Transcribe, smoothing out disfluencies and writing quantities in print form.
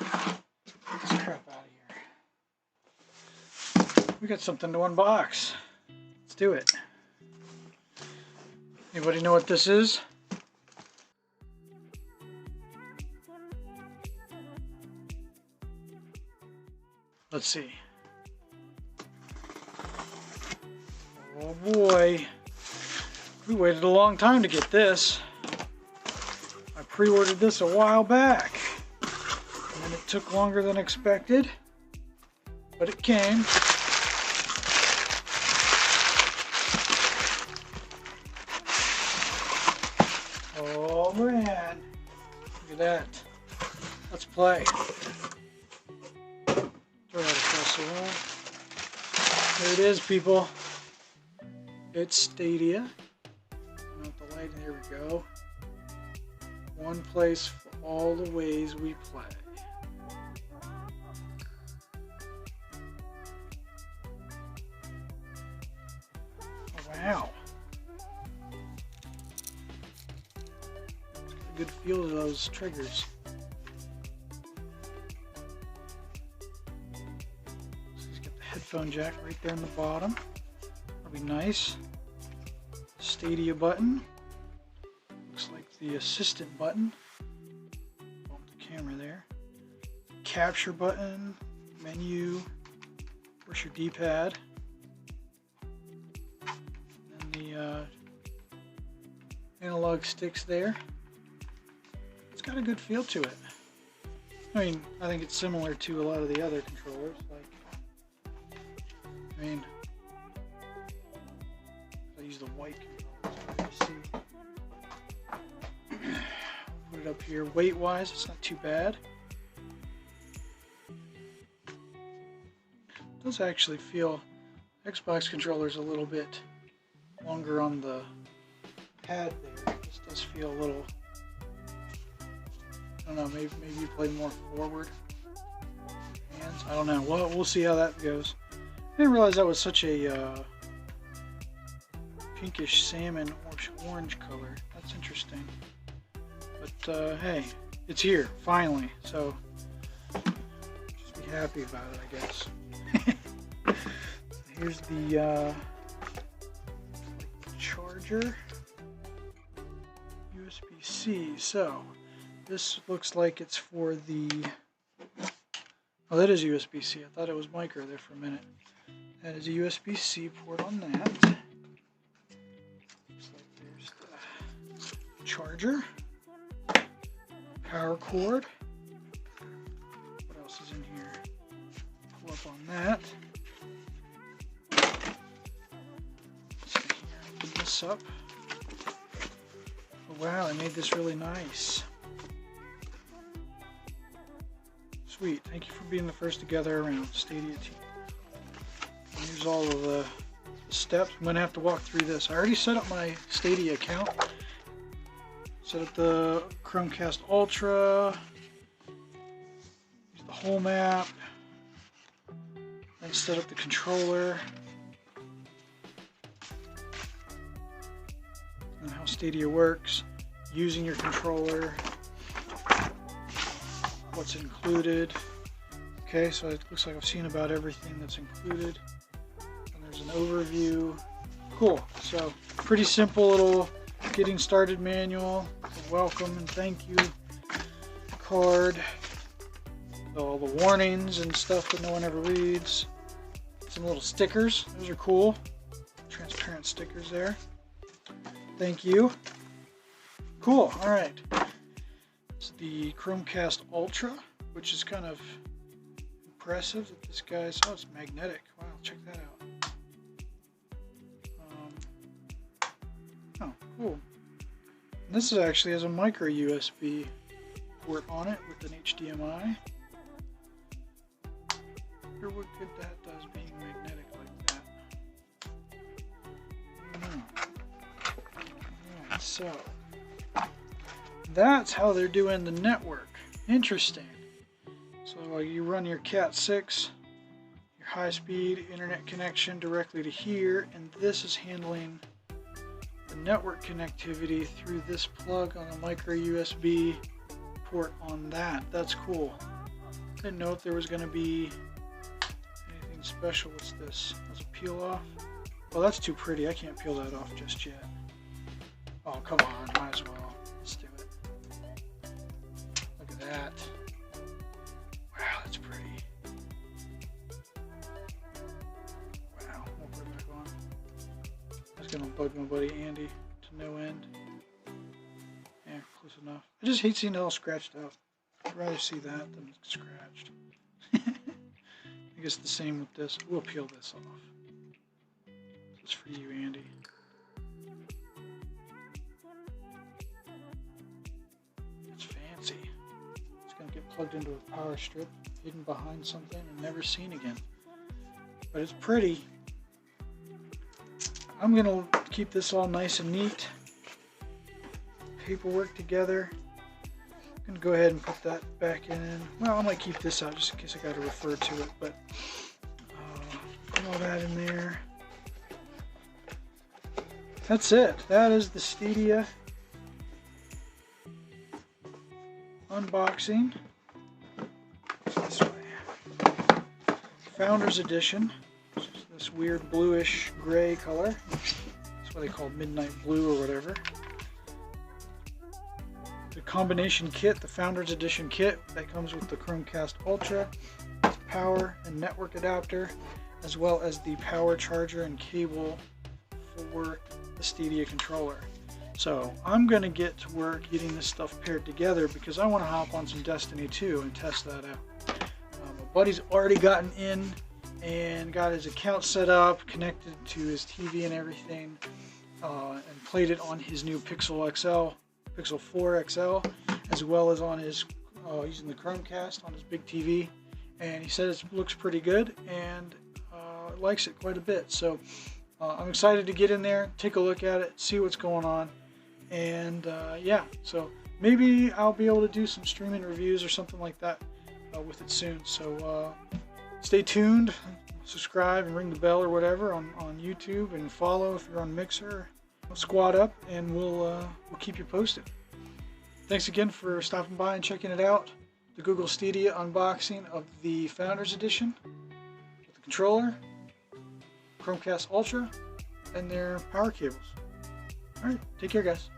Get this crap out of here. We got something to unbox. Let's do it. Anybody know what this is? Let's see. Oh boy. We waited a long time to get this. I pre-ordered this a while back. And it took longer than expected. But it came. Oh man. Look at that. Let's play. Throw that across the room. There it is, people. It's Stadia. With the light, there we go. One place for all the ways we play. Oh, wow. It's got a good feel to those triggers. Headphone jack right there in the bottom. That'll be nice. Stadia button. Looks like the assistant button. Bump the camera there. Capture button. Menu. Of course your D-pad. And the analog sticks there. It's got a good feel to it. I mean, I think it's similar to a lot of the other controllers. I mean, I use the white controllers, so you see. Put it up here. Weight-wise, it's not too bad. It does actually feel Xbox controllers a little bit longer on the pad there. It just does feel a little. I don't know. Maybe you play more forward hands. I don't know. Well, we'll see how that goes. I didn't realize that was such a pinkish salmon orange color. That's interesting. But hey, it's here finally. So just be happy about it, I guess. Here's the charger, USB-C. So this looks like it's for the. Oh, that is USB-C. I thought it was micro there for a minute. That is a USB-C port on that. Looks like there's the charger, power cord. What else is in here? Pull up on that. Let's see here. Open this up. Oh, wow, I made this really nice. Sweet. Thank you for being the first to gather around, Stadia team. Here's all of the steps. I'm going to have to walk through this. I already set up my Stadia account. Set up the Chromecast Ultra. Use the home app. Then set up the controller. And how Stadia works. Using your controller. What's included. Okay, so it looks like I've seen about everything that's included. There's an overview. Cool. So pretty simple little getting started manual. Welcome and thank you card. All the warnings and stuff that no one ever reads. Some little stickers. Those are cool. Transparent stickers there. Thank you. Cool. All right. It's the Chromecast Ultra, which is kind of impressive that this guy's. Oh, it's magnetic. Wow, check that out. Oh, cool. And this actually has a micro USB port on it with an HDMI. I wonder what good that does being magnetic like that. I don't know. Alright, so that's how they're doing the network. Interesting. So you run your Cat 6, your high-speed internet connection directly to here, and this is handling the network connectivity through this plug on a micro USB port on that. That's cool. Didn't know if there was going to be anything special. What's this? Does it peel off? Well, that's too pretty. I can't peel that off just yet. Oh, come on. Might as well. Let's do it. Look at that. Wow, that's pretty. Wow. We'll put it back on. That's going to bug my buddy Andy to no end. Yeah, close enough. I just hate seeing it all scratched out. I'd rather see that than scratched. I guess the same with this. We'll peel this off. This is for you, Andy. It's fancy. It's going to get plugged into a power strip, hidden behind something, and never seen again. But it's pretty. I'm going to keep this all nice and neat. Paperwork together. I'm going to go ahead and put that back in. Well, I might keep this out just in case I got to refer to it, but put all that in there. That's it. That is the Stadia unboxing. This way. Founders Edition. Which is this weird bluish gray color. That's what they call midnight blue or whatever. The combination kit, the Founders Edition kit, that comes with the Chromecast Ultra, power and network adapter, as well as the power charger and cable for the Stadia controller. So I'm going to get to work getting this stuff paired together because I want to hop on some Destiny 2 and test that out. My buddy's already gotten in and got his account set up, connected to his TV and everything, and played it on his new Pixel 4 XL, as well as on his using the Chromecast on his big TV, and he said it looks pretty good and likes it quite a bit. So I'm excited to get in there, take a look at it, see what's going on, and yeah, so maybe I'll be able to do some streaming reviews or something like that with it soon. So stay tuned, subscribe and ring the bell or whatever on YouTube, and follow if you're on Mixer. Squad up, and we'll keep you posted. Thanks again for stopping by and checking it out. The Google Stadia unboxing of the Founders Edition with the controller, Chromecast Ultra, and their power cables. Alright, take care guys.